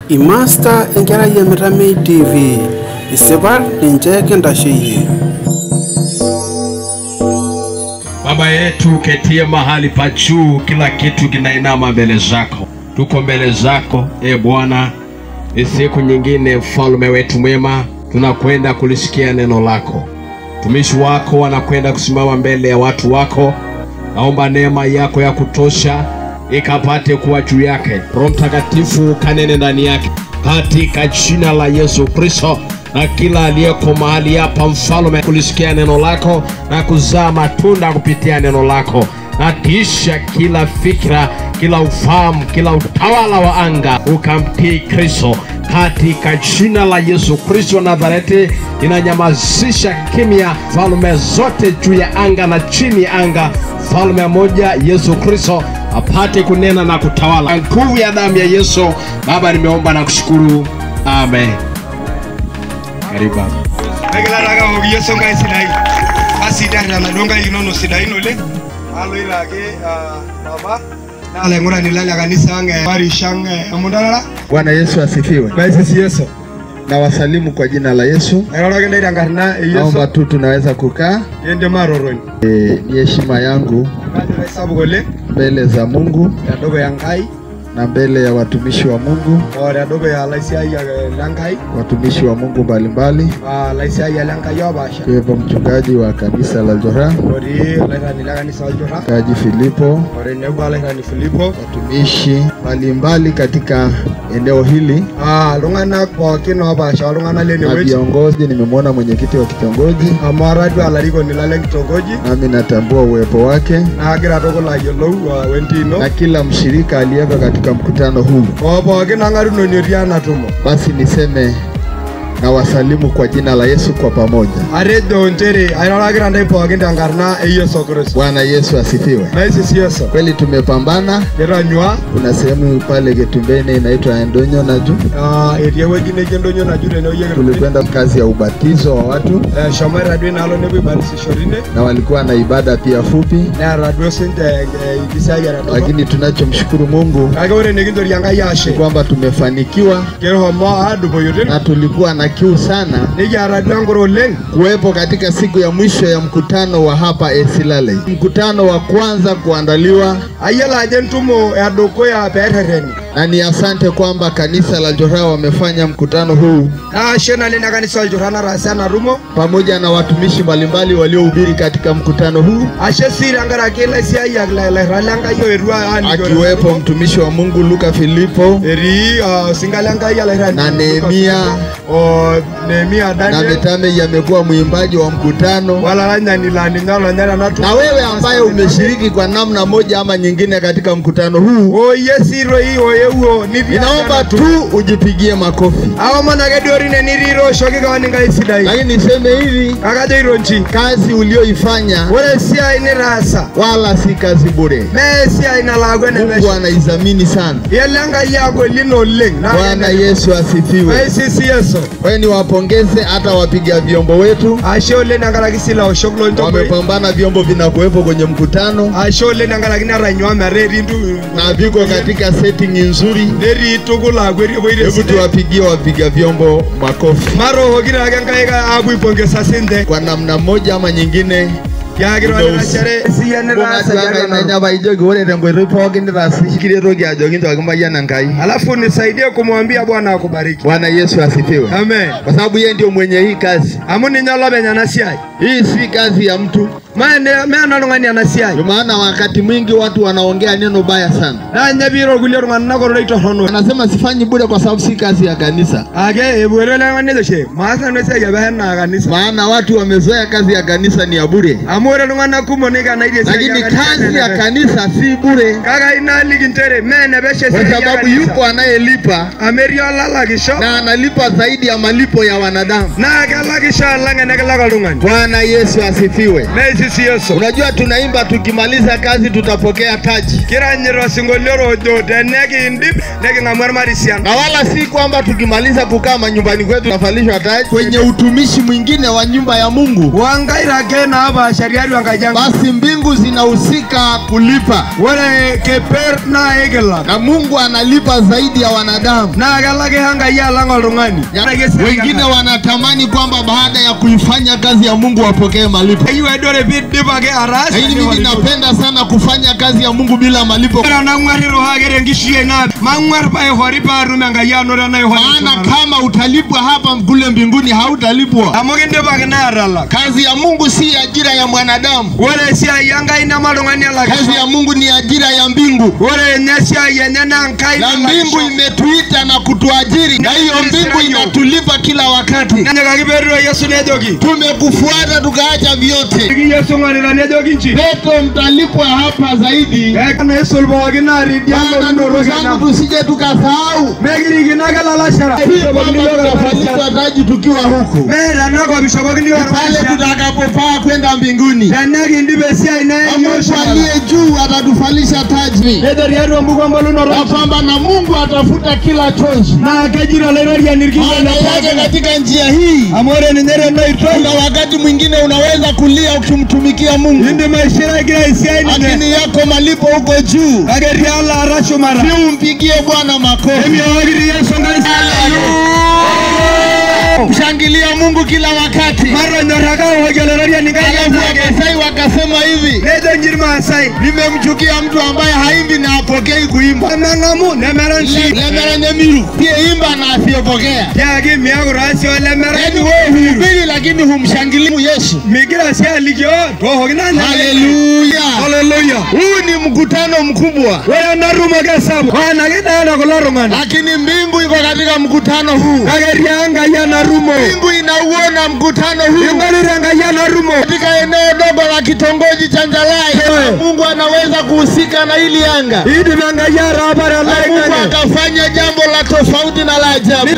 Imasta enkera Yemiramei TV, isipa ninche kintasheyie. Baba yetu ketie mahali pa juu, kila kitu kinainama mbele zako. Tuko mbele zako, Bwana. Ni siku nyingine, mfalme wetu mwema, tunakwenda kulisikia neno lako. Tumishi wako wanakwenda kusimama mbele ya watu wako. Naomba neema yako ya kutosha ikapate kuwa juu yake. Roho Mtakatifu kanene ndani yake, katika jina la Yesu Kristo. Na kila aliyeko mahali hapa, mfalme, kulisikia neno lako na kuzaa matunda kupitia neno lako, na kisha kila fikra, kila ufahamu, kila utawala wa anga ukamtii Kristo, katika jina la Yesu Kristo Nazareti. Inanyamazisha kimya falme zote juu ya anga na chini ya anga. Falme moja, Yesu Kristo, apate kunena na kutawala. Nguvu ya damu ya Yesu, Baba, nimeomba na kushukuru. Amen. Karibu. Agalaga hogiye songa isidai. Asidara na donga inono sidai nole. Alo ilage baba. Na alengura nilala kanisa ange bari shange amundala. Bwana Yesu asifiwe. Basi Yesu. Na wasalimu kwa jina la Yesu. Ayoroge ndai dangarna Yesu. Naomba tu tunaweza kukaa. Yende maroroni. Ni heshima yangu mbele za Mungu ya dogo yangai na mbele ya watumishi wa Mungu, watumishi wa Mungu mbalimbali, kwa mchungaji wa kanisa la Aljora, mchungaji Filipo, watumishi mbalimbali katika eneo hili, na viongozi. Nimemwona mwenyekiti wa kitongoji, nami natambua uwepo wake, na kila mshirika aliyeko katika mkutano huu. Basi niseme na wasalimu kwa jina la Yesu kwa pamoja. Bwana Yesu asifiwe. Kweli tumepambana. Kuna sehemu pale Getumbene inaitwa Endonyo na juu. Tulikwenda kazi ya ubatizo wa watu, na walikuwa na ibada pia fupi. Lakini tunachomshukuru Mungu kwamba tumefanikiwa, na tulikuwa na kiu sana kuwepo katika siku ya mwisho ya mkutano wa hapa Esilale. Mkutano wa kwanza kuandaliwa. Na ni asante kwamba kanisa la Aljora wamefanya mkutano huu, pamoja na watumishi mbalimbali waliohubiri katika mkutano huu, akiwepo mtumishi wa Mungu Luka Filipo, na Nehemia na Metame yamekuwa mwimbaji wa mkutano. Na wewe ambaye umeshiriki kwa namna moja ama nyingine katika mkutano huu, ninaomba tu ujipigie makofi. Lakini niseme hivi, kazi ulioifanya wala si kazi bure. Mungu anaizamini sana. Bwana Yesu asifiwe. Wewe ni wapongeze hata wapiga vyombo wetu. Wamepambana, vyombo vinakuwepo kwenye mkutano, na viko katika setting nzuri. Hebu tuwapigie wapiga vyombo makofi. Kwa namna moja ama nyingine, alafu nisaidie kumwambia Bwana akubariki. Bwana Yesu asifiwe. Amen. Kwa sababu yeye ndio mwenye hii kazi. Hii si kazi ya mtu. Ndio maana wakati mwingi watu wanaongea neno baya sana. Anasema sifanyi bure kwa sababu si kazi ya kanisa. Maana watu wamezoea kazi ya kanisa ni ya bure. Lakini kazi ya kanisa si bure, kwa sababu yuko anayelipa, na analipa zaidi ya malipo ya wanadamu. Bwana Yesu asifiwe. sisi Yesu. Unajua tunaimba tukimaliza kazi tutapokea taji. Kiranyiro singolero do teneki indip neki ngamwar marisian. Na wala si kwamba tukimaliza kukaa nyumbani kwetu tunavalishwa taji. Kwenye utumishi mwingine wa nyumba ya Mungu. Wangaira kena hapa shariari wangajanga. Basi mbingu zinahusika kulipa. Wale keper na egela. Na Mungu analipa zaidi ya wanadamu. Na agalage hanga ya lango rungani. Wengine wanatamani kwamba baada ya kuifanya kazi ya Mungu wapokee malipo. Hiyo edore bidipa ke aras. Mimi ninapenda sana kufanya kazi ya Mungu bila malipo. Na ngwariro hagere ngishie na mangwar pa horipa rumanga ya nora na hori. Maana kama utalipwa hapa kule mbinguni hautalipwa. Amogende bagana arala. Kazi ya Mungu si ajira ya mwanadamu. Wale si yanga ina malungani ala. Kazi ya Mungu ni ajira ya mbingu. Wale nyesha yenena nkai. Na mbingu imetuita na kutuajiri. Na hiyo mbingu inatulipa kila wakati. Nanya kiberu Yesu nejoki. Tumekufuata tukaacha vyote. Yesu ngani nejoki nchi. Petro mtalipwa hapa zaidi. Kana Yesu albogina ridiamo ndugu zangu tusije tukasahau. Megiri ginagala la shara. Tutafanywa taji tukiwa huku. Mera nako bishobogini wa pale tutakapopaa kwenda mbinguni. Tanagi ndibe sia inaye aliye juu atatufalisha taji. Ndio riaro Mungu ambalo na kwamba na Mungu atafuta kila chozi. Na akajira leo ya nirikina na taji katika njia hii. Amore ni nere ndio na wakati mwingine unaweza kulia ukimtumikia Mungu. Ndio maisha gira isia ine. Lakini yako malipo huko juu. Agari ala arasho mara. Mpigie Bwana makofi. Mimi agiri Yesu ngani. Shangilia Mungu kila wakati. Mara nyoraga hogeleraria ningaya Masai wakasema hivi. Ndio njirima Masai. Nimemchukia mtu ambaye haimbi na apokei kuimba. Nangamu nemeranshi. Lemeranyemiru. Pia imba na asiyopokea. Yagi miago rasio lemeranshi. Yaani wewe hubiri lakini humshangilii Yesu. Migira sia ligio. Rohogina. Haleluya. Haleluya. Huu ni mkutano mkubwa. Wewe naruma gasabu. Wana gida na kolorongani. Lakini mbingu iko katika mkutano huu. Agarianga ya narumo. Mbingu inauona mkutano huu. Ingaliranga ya narumo. Katika eneo dogo la kitongoji cha Njalai. Mungu anaweza kuhusika na hili anga. Idi nanga ya rabara la. Mungu akafanya jambo la tofauti na la ajabu.